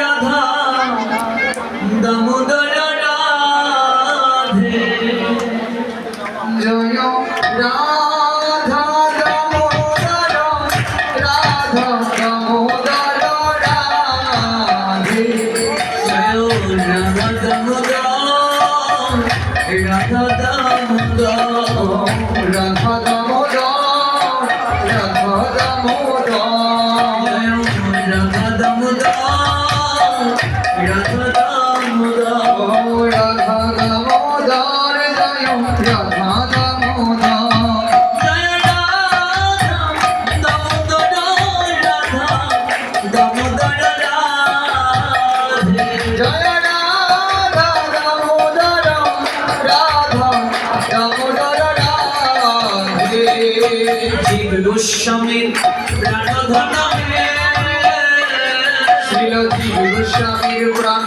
রাধা দামোদর রাধে জয় রাধা দামোদর রাধা দামোদর রাধে জয় রাধা দামোদর রাধা দামোদর রাধা দামোদর রাধা দামোদর জয় রাধা দামোদর রাধা দামোদর রাধা দামোদর জয় রাধা দামোদর জয় রাধা দামোদর রাধা দামোদর রাধে জয় রাধা দামোদর রাধা দামোদর রাধে জীব গোস্বামীর প্রাণধন হে শ্রীল জীব গোস্বামীর প্রাণ